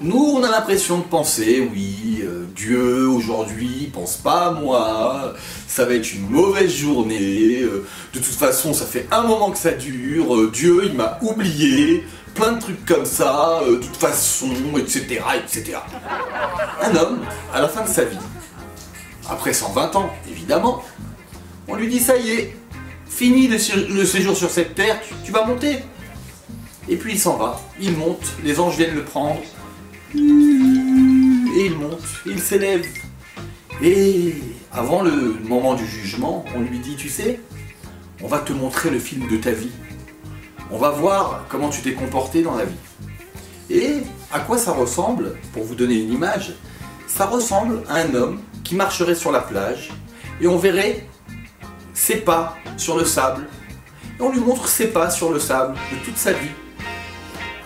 Nous, on a l'impression de penser, oui, Dieu aujourd'hui pense pas à moi, ça va être une mauvaise journée, de toute façon ça fait un moment que ça dure, Dieu il m'a oublié, plein de trucs comme ça, de toute façon, etc., etc. Un homme, à la fin de sa vie, après 120 ans, évidemment, on lui dit ça y est, fini le séjour sur cette terre, tu vas monter. Et puis il s'en va, il monte, les anges viennent le prendre, et il monte, il s'élève. Et avant le moment du jugement, on lui dit, tu sais, on va te montrer le film de ta vie. On va voir comment tu t'es comporté dans la vie. Et à quoi ça ressemble, pour vous donner une image, ça ressemble à un homme qui marcherait sur la plage et on verrait ses pas sur le sable. Et on lui montre ses pas sur le sable de toute sa vie.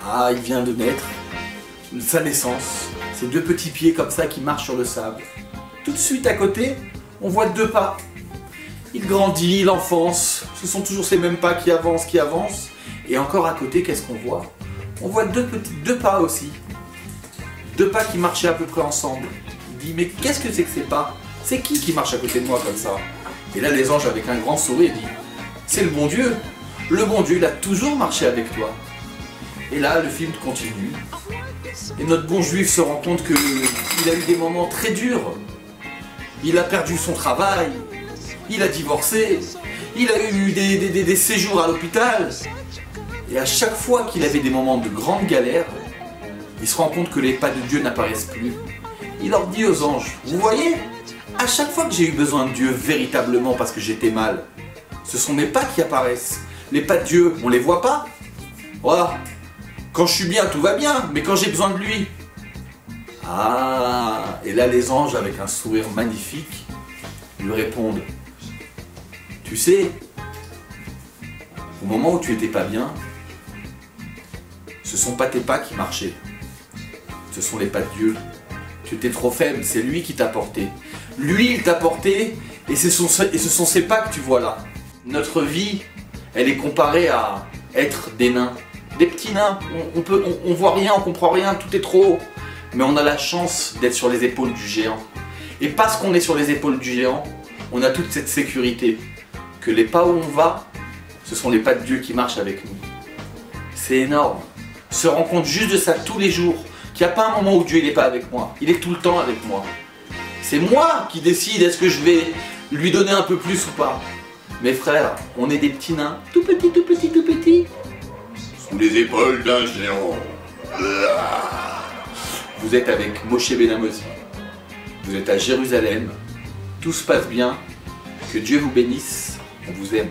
Ah, il vient de naître. Sa naissance, ces deux petits pieds comme ça qui marchent sur le sable. Tout de suite à côté, on voit deux pas. Il grandit, il enfonce, ce sont toujours ces mêmes pas qui avancent. Et encore à côté, qu'est-ce qu'on voit? On voit deux pas aussi. Deux pas qui marchaient à peu près ensemble. Il dit, mais qu'est-ce que c'est que ces pas? C'est qui marche à côté de moi comme ça? Et là, les anges, avec un grand sourire, disent, c'est le bon Dieu. Le bon Dieu, il a toujours marché avec toi. Et là, le film continue. Et notre bon juif se rend compte qu'il a eu des moments très durs. Il a perdu son travail, il a divorcé, il a eu des séjours à l'hôpital. Et à chaque fois qu'il avait des moments de grande galère, il se rend compte que les pas de Dieu n'apparaissent plus. Il leur dit aux anges, vous voyez, à chaque fois que j'ai eu besoin de Dieu véritablement parce que j'étais mal, ce sont mes pas qui apparaissent. Les pas de Dieu, on les voit pas. Voilà. Quand je suis bien, tout va bien, mais quand j'ai besoin de lui... Ah, et là les anges, avec un sourire magnifique, lui répondent, tu sais, au moment où tu étais pas bien, ce sont pas tes pas qui marchaient, ce sont les pas de Dieu. Tu étais trop faible, c'est lui qui t'a porté. Lui, il t'a porté, et ce sont ses pas que tu vois là. Notre vie, elle est comparée à être des nains. Des petits nains, on voit rien, on comprend rien, tout est trop haut. Mais on a la chance d'être sur les épaules du géant. Et parce qu'on est sur les épaules du géant, on a toute cette sécurité. Que les pas où on va, ce sont les pas de Dieu qui marchent avec nous. C'est énorme. Se rendre compte juste de ça tous les jours. Qu'il n'y a pas un moment où Dieu n'est pas avec moi. Il est tout le temps avec moi. C'est moi qui décide est-ce que je vais lui donner un peu plus ou pas. Mes frères, on est des petits nains. Tout petits, tout petits, tout petits. Sous les épaules d'un géant. Vous êtes avec Moshe Ben Amozi. Vous êtes à Jérusalem. Tout se passe bien. Que Dieu vous bénisse. On vous aime.